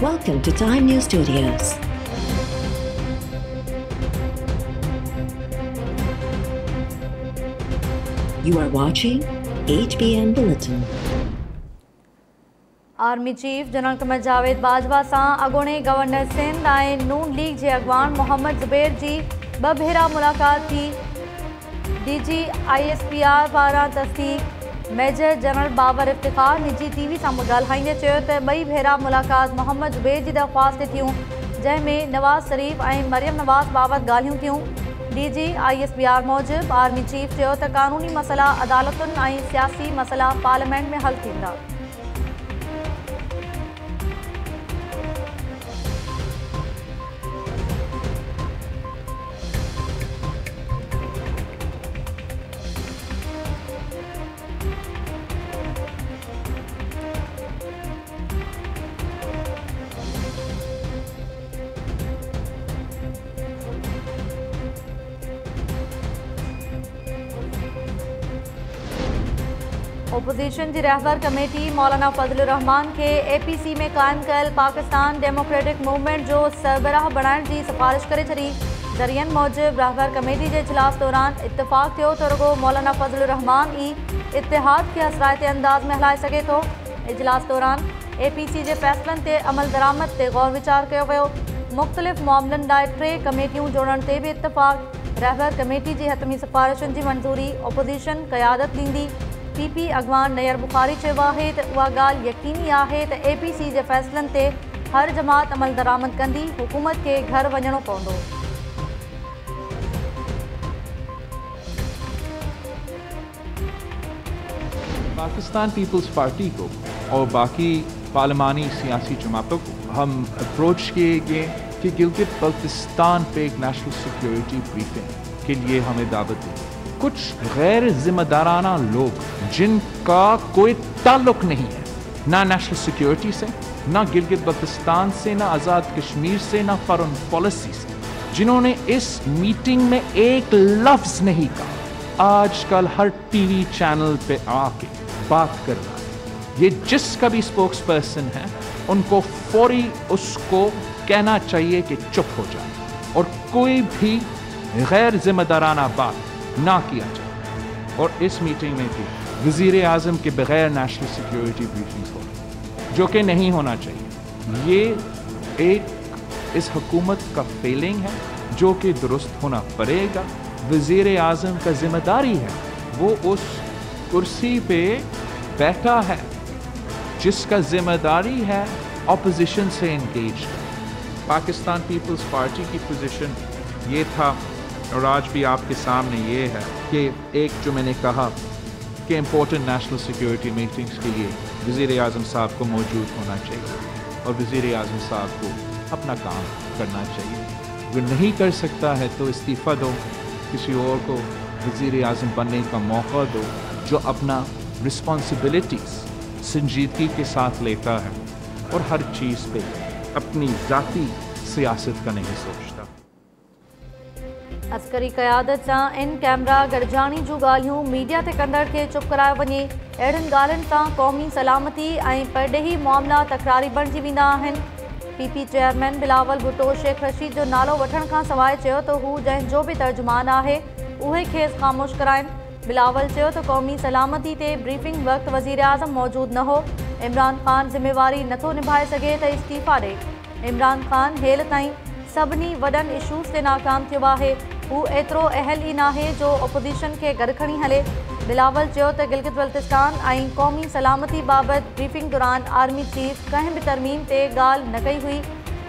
Welcome to Time News Studios. You are watching HBN Bulletin. Army chief general Qamar Javed Bajwa सां अॻूणे governor Sindh ऐं नून league जे अॻवान मोहम्मद ज़ुबैर जी ॿ भेरा मुलाक़ात थी। DG ISPR पारां तस्दीक़ मेजर जनरल बाबर इफ्तिखार निजी TV सां ॻाल्हाईंदे चयो त ॿई भेरा मुलाक़ात मोहम्मद ज़ुबैर जी दरख़्वास्त ते थियूं, जंहिंमें नवाज़ शरीफ़ ऐं मरियम नवाज़ बाबति ॻाल्हियूं थियूं। DG ISPR मूजिबि आर्मी चीफ चयो त क़ानूनी मसइला अदालतुनि ऐं सियासी मसइला पार्लियामेंट में हल थींदा। ओपोजिशन की रहबर कमेटी मौलाना फजलुर रहमान के APC में कायम कल पाकिस्तान डेमोक्रेटिक मूवमेंट जो सरबराह बनाने की सिफारिश करे छड़ी। जरियन मूजिब रहबर कमेटी के इजलास दौरान इत्तेफाक थियो तो रुगो मौलाना फजलुर रहमान ही इत्तेहाद के असरायते अंदाज में हलाए सके तो। इजलास दौरान APC के फैसलन ते अमल दरामद ते गौर विचार किया वियो। मुख्तलिफ मामलन लाइ 3 कमेटियों जोड़न ते भी इत्तेफाक। रहबर कमेटी की हतमी सिफारिशन की मंजूरी ओपोजिशन क़यादत ॾींदी। PP अॻवान नयर बुखारी चयो आहे त उहा ॻाल्हि यकीनी आहे त APC जे फ़ैसलनि ते हर जमात अमल दरामद कंदी। हुकूमत के घर वञणो पवंदो। पाकिस्तान पीपल्स पार्टी को और बाकी पार्लिमानी सियासी जमातों को हम अप्रोच किए गए कि गिलगित बल्तिस्तान पे एक नेशनल सिक्योरिटी ब्रीफिंग के लिए हमें दावत दी। कुछ गैर जिम्मेदाराना लोग जिनका कोई ताल्लुक नहीं है ना नेशनल सिक्योरिटी से, ना गिलगित बल्तिस्तान से, ना आज़ाद कश्मीर से, ना फॉरेन पॉलिसी से, जिन्होंने इस मीटिंग में एक लफ्ज नहीं कहा, आजकल हर TV चैनल पे आके बात कर रहा है। ये जिसका भी स्पोक्स पर्सन है उनको फौरी उसको कहना चाहिए कि चुप हो जाए और कोई भी गैर जिम्मेदाराना बात ना किया जाए। और इस मीटिंग में भी वज़ीर आज़म के बगैर नेशनल सिक्योरिटी ब्रीफिंग्स हो, जो कि नहीं होना चाहिए। ये एक इस हुकूमत का फेलिंग है जो कि दुरुस्त होना पड़ेगा। वज़ीर आज़म का जिम्मेदारी है, वो उस कुर्सी पे बैठा है जिसका जिम्मेदारी है ऑपोजिशन से इंगेज। पाकिस्तान पीपल्स पार्टी की पोजीशन ये था और आज भी आपके सामने ये है कि एक जो मैंने कहा कि इम्पोर्टेंट नेशनल सिक्योरिटी मीटिंग्स के लिए वज़ीर आज़म साहब को मौजूद होना चाहिए और वज़ीर आज़म साहब को अपना काम करना चाहिए। अगर नहीं कर सकता है तो इस्तीफ़ा दो, किसी और को वज़ीर आज़म बनने का मौका दो जो अपना रिस्पॉन्सिबिलिटीज़ संजीदगी के साथ लेता है और हर चीज़ पे अपनी ज़ाती सियासत का नहीं सोचता। अस्करी क़यादत सां इन कैमरा गॾिजाणी जूं ॻाल्हियूं मीडिया ते कंदड़ खे चुप करायो वञे। अहिड़नि ॻाल्हियुनि सां क़ौमी सलामती ऐं परॾेही मामला तकरारी बणिजी वेंदा आहिनि। PP चेयरमैन बिलावल भुट्टो शेख रशीद जो नालो वठण खां सवाइ चयो त हू जंहिंजो बि तर्जुमान आहे उहे खेसि ख़ामोश कराइनि। बिलावल चयो त क़ौमी सलामती ते ब्रीफिंग वक़्तु वज़ीर आज़म मौजूदु न हो। इमरान ख़ान ज़िम्मेवारी नथो निभाए सघे त इस्तीफ़ा ॾे। इमरान ख़ान हेल ताईं सभिनी वॾनि इशूज़ ते नाकाम थियो आहे। हू एतिरो अहल ई नाहे जो ओपोजिशन के गॾु खणी हले। बिलावल चयो त गिलगित बल्तिस्तान ऐं क़ौमी सलामती बाबति ब्रीफिंग दौरान आर्मी चीफ कंहिं बि तरमीम ते ॻाल्हि न कई हुई।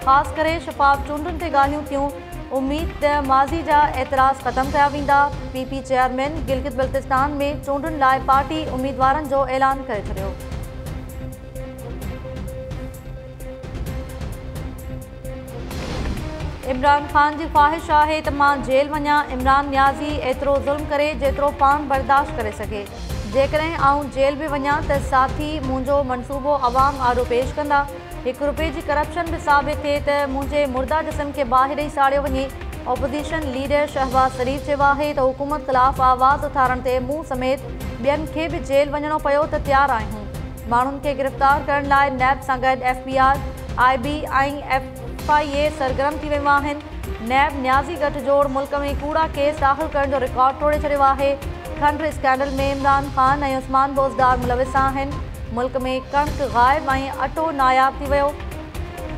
ख़ासि करे शफ़ाफ़ चूंडुनि ते ॻाल्हियूं थियूं। उमीद त माज़ी जा एतिराज़ ख़तमु कया वेंदा। PP चेयरमैन गिलगित बल्तिस्तान में चूंडुनि लाइ पार्टी उम्मीदवारनि जो ऐलान करे छॾियो। इमरान ख़ान की ख़्वाहिश है त मां जेल वञा। इमरान नियाज़ी एतिरो ज़ुल्म करे जेतिरो पाण बर्दाश्त करे सघे। जेकॾहिं आउं जेल भी वञा त साथी मुंहिंजो मनसूबो अवाम आरो पेश कंदा। ₹1 की करप्शन भी साबित थे त मुझे मुर्दा जिस्म के बाहर ही साड़ियो वञे। ओपोजिशन लीडर शहबाज शरीफ चयो आहे त हुकूमत ख़िलाफ़ आवाज़ उथारण ते मूं समेत ॿियनि खे भी जेल वञणो पियो त तैयार आहियूं। माण्हुनि खे गिरफ़्तार करण लाइ नैब सां गॾु FBR IB ऐं FIA सरगर्म थी वियूं आहिनि। नैब न्याज़ी गठजोड़ मुल्क में कूड़ा केस दाख़िल करण जो रिकॉर्ड तोड़े छॾियो आहे। खंड स्कैंडल में इमरान ख़ान ऐं उस्मान बोज़दार मुलविस आहिनि। मुल्क में कणिक गाइब ऐं अटो नायाब थी वियो।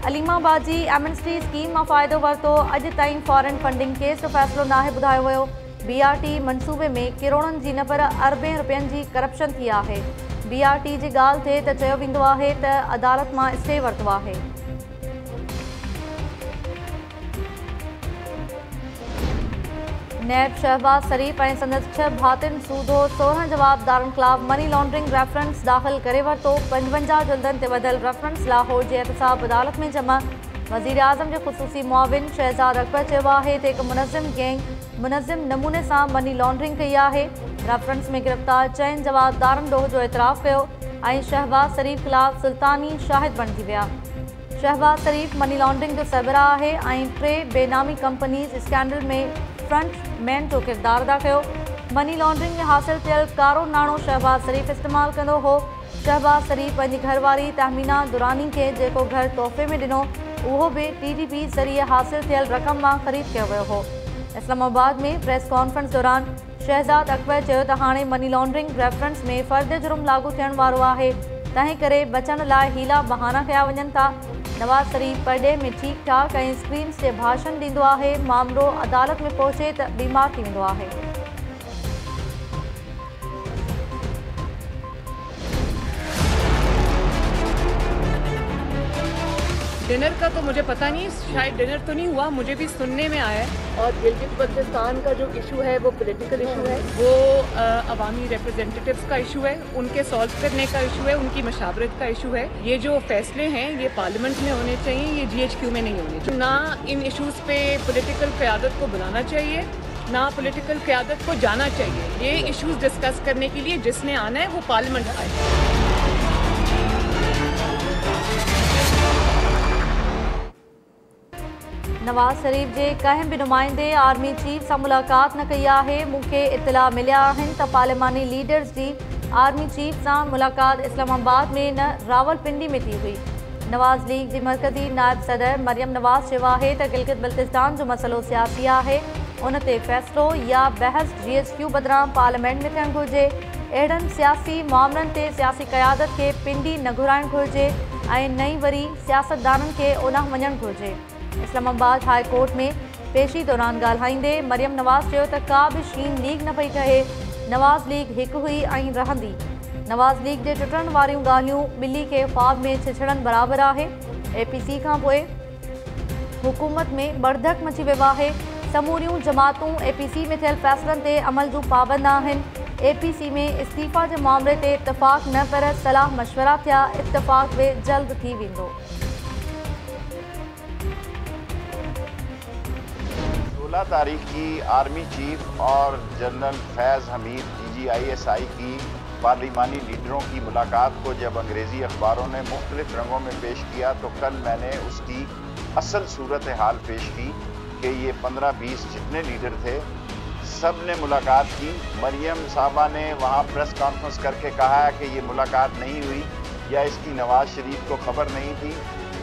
अलीमाबाद जी एमनेस्टी स्कीम मां फ़ाइदो वरितो, अॼु ताईं फॉरेन फंडिंग केस जो फ़ैसिलो नाहे ॿुधायो वियो। BRT मंसूबे में किरोड़नि जी न पर अरबें रुपयनि जी करप्शन थी आहे। BRT जी ॻाल्हि थिए त चयो वेंदो आहे त अदालत मां स्टे वरितो आहे। नैब शहबाज शरीफ ऐं संदसि 6 भातियुनि सूदो 16 जवाबदारनि ख़िलाफ़ मनी लॉन्ड्रिंग रेफरेंस दाख़िल करे वरितो। 55 जुल्दनि ते ॿधल रेफरेंस लाहौर जे एहतसाब अदालत में जमा। वज़ीर आज़म जे ख़ुसूसी मुआविन शहज़ाद अकबर चयो आहे त हिकु मुनज़्ज़िम गैंग मुनज़्ज़िम नमूने सां मनी लॉन्ड्रिंग कई आहे। रेफरेंस में गिरफ़्तार 4 जवाबदारनि ॾोह जो एतराफ़ कयो ऐं शहबाज शरीफ ख़िलाफ़ सुल्तानी शाहिद बणिजी विया। शहबाज शरीफ मनी लॉन्ड्रिंग जो सरबराह आहे ऐं 3 बेनामी कंपनीज़ स्कैंडल में फ्रंट मैन जो किरदारु अदा कयो। मनी लॉन्ड्रिंग में हासिल थियल कारो नाणो शहबाज शरीफ इस्तेमालु कंदो हो। शहबाज शरीफ पंहिंजी घरवारी तहमीना दुरानी खे जेको घर तोहफ़े में ॾिनो उहो बि TTP ज़रिए हासिल थियल रक़म मां ख़रीद कयो वियो हो। इस्लामाबाद में प्रेस कॉन्फ्रेंस दौरान शहज़ाद अकबर चयो त हाणे मनी लॉन्ड्रिंग रेफरेंस में फ़र्द जुर्म लागू थियण वारो आहे, तंहिं करे बचण लाइ हीला बहाना कया वञनि था। नवाज़ शरीफ परॾे में ठीक ठाक ऐं स्क्रीन्स ते भाषण ॾींदो आहे, मामिलो अदालत में पहुचे त बीमार थी वेंदो आहे। डिनर का तो मुझे पता नहीं, शायद डिनर तो नहीं हुआ, मुझे भी सुनने में आया है। और गिलगित बल्तिस्तान का जो इशू है वो पॉलिटिकल इशू है, वो अवामी रिप्रेजेंटेटिव्स का इशू है, उनके सॉल्व करने का इशू है, उनकी मशावरत का इशू है। ये जो फैसले हैं ये पार्लियामेंट में होने चाहिए, ये GHQ में नहीं होने चाहिए। ना इन इशूज़ पे पॉलिटिकल क़यादत को बुलाना चाहिए, ना पॉलिटिकल क़यादत को जाना चाहिए। ये इशूज़ डिस्कस करने के लिए जिसने आना है वो पार्लियामेंट आए। नवाज़ शरीफ जे कंहिं बि नुमाइंदे आर्मी चीफ सां मुलाक़ात न कई आहे। मूंखे इतला मिलिया आहिनि त पार्लियामानी लीडर्स जी आर्मी चीफ सां मुलाक़ात इस्लामाबाद में न रावलपिंडी में थी हुई। नवाज़ लीग जी मरकज़ी नायब सदर मरियम नवाज़ चयो आहे त गिलगित बल्तिस्तान जो मसइलो सियासी आहे, उन ते फ़ैसिलो या बहस GHQ बदिरां पार्लियामेंट में थियणु घुरिजे। अहिड़नि सियासी मामलनि ते सियासी क़यादत खे पिंडी न घुराइणु घुरिजे ऐं नई वरी सियासतदाननि खे ओॾांहुं वञणु घुरिजे। इस्लामाबाद हाई कोर्ट में पेशी दौरान ॻाल्हाईंदे मरियम नवाज़ चयो त का बि शीन लीग न पई ठहे, नवाज़ लीग हिकु हुई ऐं रहंदी। नवाज़ लीग जे टुटण वारियूं ॻाल्हियूं ॿिली खे ख़्वाब में छिछड़नि बराबरि आहे। APC खां पोइ हुकूमत में बड़धक मची वियो आहे। समूरियूं जमातूं APC में थियल फ़ैसिलनि ते अमल जूं पाबंद आहिनि। APC में इस्तीफ़ा जे मामले ते इत्तफ़ाक़ न पर सलाह मशवरा थिया, इत्तफ़ाक़ बि जल्द थी वेंदो। 16 तारीख की आर्मी चीफ और जनरल फैज़ हमीद DGISI की पार्लिमानी लीडरों की मुलाकात को जब अंग्रेज़ी अखबारों ने मुख्तलिफ रंगों में पेश किया तो कल मैंने उसकी असल सूरत हाल पेश की कि ये 15-20 जितने लीडर थे सब ने मुलाकात की। मरियम साहबा ने वहाँ प्रेस कॉन्फ्रेंस करके कहा है कि ये मुलाकात नहीं हुई या इसकी नवाज़ शरीफ को खबर नहीं थी,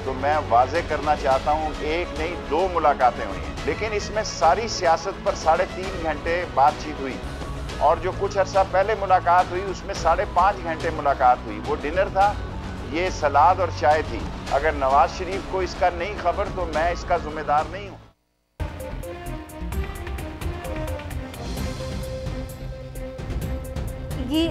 तो मैं वाज़े करना चाहता हूँ एक नहीं 2 मुलाकातें हुई हैं, लेकिन इसमें सारी सियासत पर 3.5 घंटे बातचीत हुई और जो कुछ अर्सा पहले मुलाकात हुई उसमें 5.5 घंटे मुलाकात हुई। वो डिनर था, ये सलाद और चाय थी। अगर नवाज शरीफ को इसका नहीं खबर तो मैं इसका जिम्मेदार नहीं हूँ।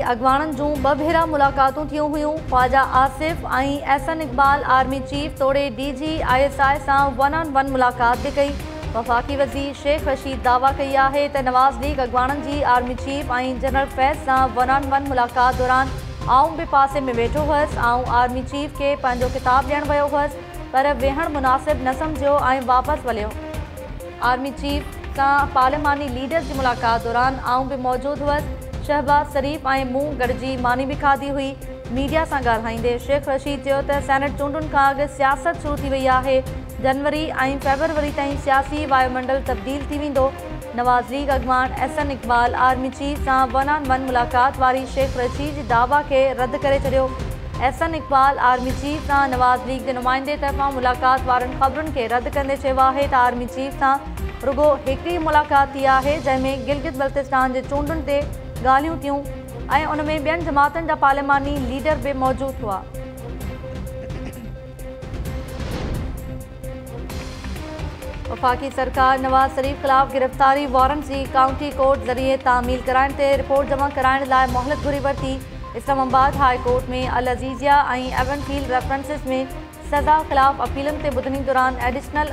अगवाणनि जूं 2 भेरा मुलाक़ातूं थियूं हुयूं। ख्वाजा आसिफ ऐं एहसन इक़बाल आर्मी चीफ तोड़े DGISI सां 1-on-1 मुलाक़ात बि कई। वफ़ाक़ी वज़ीर शेख रशीद दावा कई आहे त नवाज़ लीग अगवाणनि जी आर्मी चीफ ऐं जनरल फैज़ सां 1-on-1 मुलाक़ात दौरान आऊं बि पासे में वेठो हुअसि। आऊं आर्मी चीफ खे पंहिंजो किताब ॾियणु वियो हुअसि पर वेहणु मुनासिब न सम्झियो ऐं वापसि वलियो। आर्मी चीफ सां पार्लिमानी लीडर्स जी मुलाक़ात दौरान आऊं बि मौजूदु हुअसि। शहबाज शरीफ ऐं मूं गॾिजी मानी बि खाधी हुई। मीडिया सां ॻाल्हाईंदे शेख रशीद चयो त सेनेट चूंडुनि खां अॻु सियासत शुरू थी वई आहे। जनवरी ऐं फेबरवरी ताईं सियासी वायुमंडल तब्दील थी वेंदो। नवाज़ लीग अगवान एहसन इक़बाल आर्मी चीफ सां 1-on-1 मुलाक़ात वारी शेख रशीद जी दावा खे रद्द करे छॾियो। एहसन इकबाल आर्मी चीफ सां नवाज़ लीग के नुमाइंदे तरफां मुलाक़ात वारनि ख़बरुनि खे रद्द कंदे चयो आहे त आर्मी चीफ सां रुगो हिकिड़ी मुलाक़ात थी आहे जंहिंमें गिलगित बल्तिस्तान जे चूंडुनि ते ॻाल्हियूं थियूं ऐं उन में ॿियनि जमातनि जा पार्लिमानी लीडर बि मौजूदु हुआ। वफ़ाक़ी सरकार नवाज़ शरीफ़ ख़िलाफ़ गिरफ़्तारी वारंट जी काउंटी कोर्ट ज़रिए तामील कराइण ते रिपोर्ट जमा कराइण लाइ मोहलत घुरी वरिती। इस्लामाबाद हाई कोर्ट में अल अज़ीज़िया ऐं एवनफील्ड रेफरेंसिस में सज़ा ख़िलाफ़ अपीलनि ते ॿुधणी दौरान एडिशनल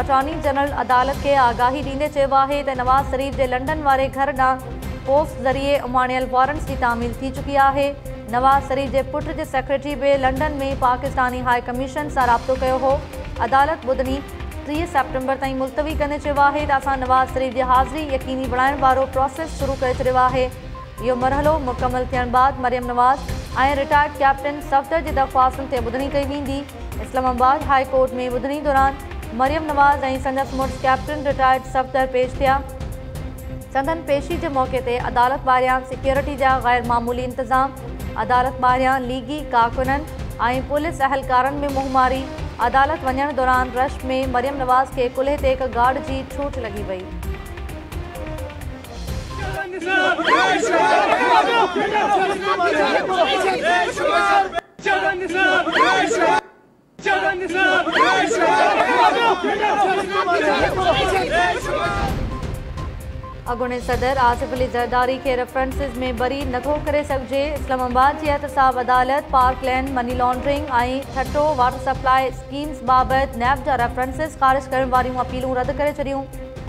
अटॉर्नी जनरल अदालत खे आगाही ॾींदे चयो आहे त नवाज़ शरीफ़ जे लंडन वारे घर ॾांहुं पोस्ट ज़रिए उमाणियल वारंट्स जी तामील थी चुकी आहे। नवाज़ शरीफ़ जे पुट जे सेक्रेटरी बि लंडन में पाकिस्तानी हाई कमीशन सां राब्तो कयो हो। अदालत ॿुधणी 30 सेप्टेम्बर ताईं मुलतवी कंदे चयो आहे त असां नवाज़ शरीफ़ जी हाज़िरी यकीनी बणाइण वारो प्रोसेस शुरू करे छॾियो आहे। इहो मरहलो मुकमल थियण बाद मरियम नवाज़ ऐं रिटायर्ड कैप्टन सफ़दर जी दरख़्वास्तुनि ते ॿुधणी कई वेंदी। इस्लामाबाद हाई कोर्ट में ॿुधणी दौरान मरियम नवाज़ ऐं संदसि मुड़ुसु कैप्टन रिटायर्ड सफ़दर पेश थिया। संदन पेशी जे मौक़े ते अदालत ॿाहिरियां सिक्योरिटी जा ग़ैर मामूली इंतज़ाम, अदालत ॿाहिरियां लीगी कारकुननि ऐं पुलिस अहलकारनि में मुंहमारी। अदालत वञण दौरान रश में मरियम नवाज़ खे कुल्हे ते हिकु गार्ड जी ठूठ लॻी वई। अॻूणे सदर आसिफ अली ज़रदारी खे रेफरेंसिस में बरी नथो करे सघिजे। इस्लामाबाद जी एहतसाब अदालत पार्कलैंड मनी लॉन्ड्रिंग ऐं ठट्टो वाटर सप्लाई स्कीम्स बाबति नैब जा रेफरेंसिस ख़ारिज करण वारियूं अपीलूं रद्द करे छॾियूं।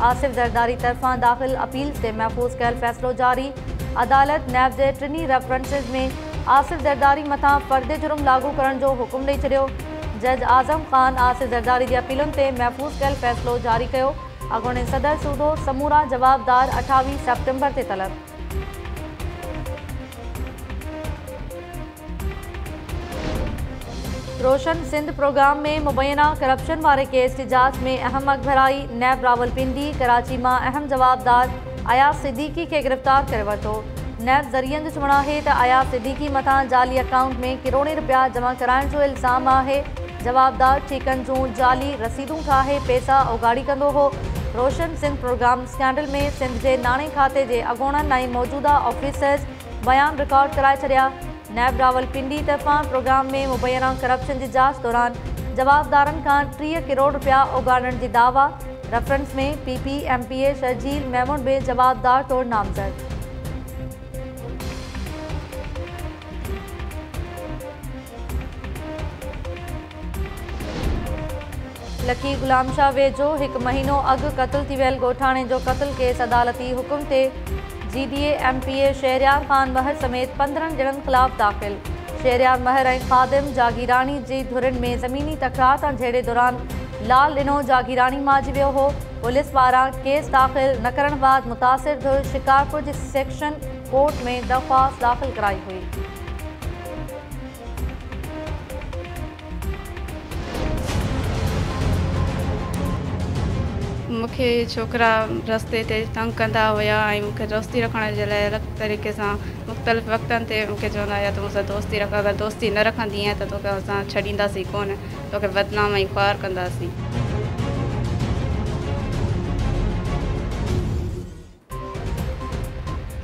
आसिफ ज़रदारी तरफ़ां दाख़िल अपील्स ते महफ़ूज़ कयल फ़ैसिलो जारी। अदालत नैब जे टिनी रेफरेंसिस में आसिफ ज़रदारी मथां फ़र्दे जुर्म लागू करण जो हुकुम ॾेई छॾियो। जज आज़म ख़ान आसिफ ज़रदारी जी अपीलुनि ते महफ़ूज़ कयल फ़ैसिलो जारी कयो। अॻूणे सदर सूदो समूरा जवाबदार 28 सेप्टेम्बर ते तलब। रोशन सिंध प्रोग्राम में मुबैना करप्शन वारे केस जी जांच में अहम अॻभराई। नैब रावलपिंडी कराची मां अहम जवाबदार अयाज़ सिद्दीकी खे गिरफ़्तार करे वरितो। नैब ज़रियनि जो चवणु आहे त अयाज़ सिद्दीकी मथां जाली अकाउंट में किरोड़ें रुपया जमा कराइण जो इल्ज़ाम आहे। जवाबदार ठीकनि जूं जाली रसीदूं ठाहे पैसा उगाड़ी कंदो हो। रोशन सिंध प्रोग्राम स्कैंडल में सिंध जे नाणे खाते जे अॻूणनि ऐं मौजूदा ऑफिसर्स बयान रिकॉर्ड कराए छॾिया। नैब रावलपिंडी तरफ़ां प्रोग्राम में मुबैना करप्शन जी जांच दौरान जवाबदारनि खां 30 करोड़ रुपया उगाड़ण जी दावा। रेफरेंस में PPMPA शर्जील महमूद बि जवाबदार तौरु नामज़द। लकी गुलाम शाह वेझो हिकु महीनो अॻु क़त्ल थी वियल ॻोठाणे जो क़त्ल केस अदालती हुकुम ते GDA MPA शहरियार ख़ान महर समेत 15 ॼणनि ख़िलाफ़ दाख़िल। शहरियार महर ऐं ख़ादिम जागीरानी जी धुरिन में ज़मीनी तकरार सां झेड़े दौरान लाल ॾिनो जागीरानी मारिजी वियो हो। पुलिस पारां केस दाख़िल न करण बाद मुतासिर धुर शिकारपुर जी सेक्शन कोर्ट में दरख़्वास्त दाख़िल कराई हुई। मूंखे छोकिरा रस्ते ते तंग कंदा हुया ऐं मूंखे दोस्ती रखण जे लाइ अलॻि तरीक़े सां मुख़्तलिफ़ वक़्तनि ते मूंखे चवंदा हुया त मूंसां दोस्ती रख, अगरि दोस्ती न रखंदी आहियां त तोखे असां छॾींदासीं कोन, तोखे बदनाम ऐं ख़्वार कंदासीं।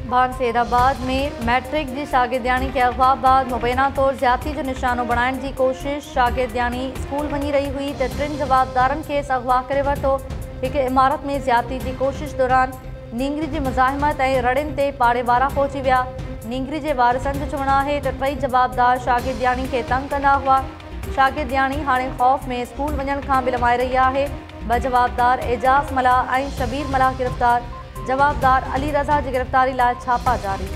बानसेराबाद में मैट्रिक जी शागिर्दियाणी खे अगवा बाद मुबैना तौर ज़्यादती जो निशानो बणाइण जी कोशिश। शागिर्दियाणी स्कूल वञी रही हुई त 3 जवाबदारनि खेसि अगवा करे वरितो। हिकु इमारत में ज़्यादती जी कोशिश दौरान नींगरी जी मुज़ाहिमत ऐं रड़ियुनि ते पाड़े वारा पहुची विया। नींगरी जे वारिसनि जो चवणु आहे त 3 जवाबदार शागिर्दियाणी खे तंग कंदा हुआ। शागिर्दियाणी हाणे ख़ौफ़ में स्कूल वञण खां बि लमाए रही आहे। 2 जवाबदार एजाज़ मलाह ऐं शबीर मलाह गिरफ़्तार। जवाबदार अली रज़ा जी गिरफ़्तारी लाइ छापा जारी।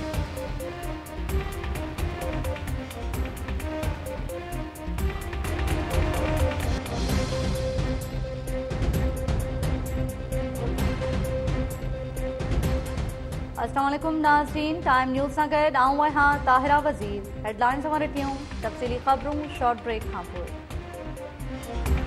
अस्सलाम वालेकुम नाज़रीन, टाइम न्यूज़ सां गॾु आऊं आहियां ताहिरा वज़ीर। हेडलाइंस सां ॾिठियूं तफ़सीली ख़बरूं शॉर्ट ब्रेक खां पोइ।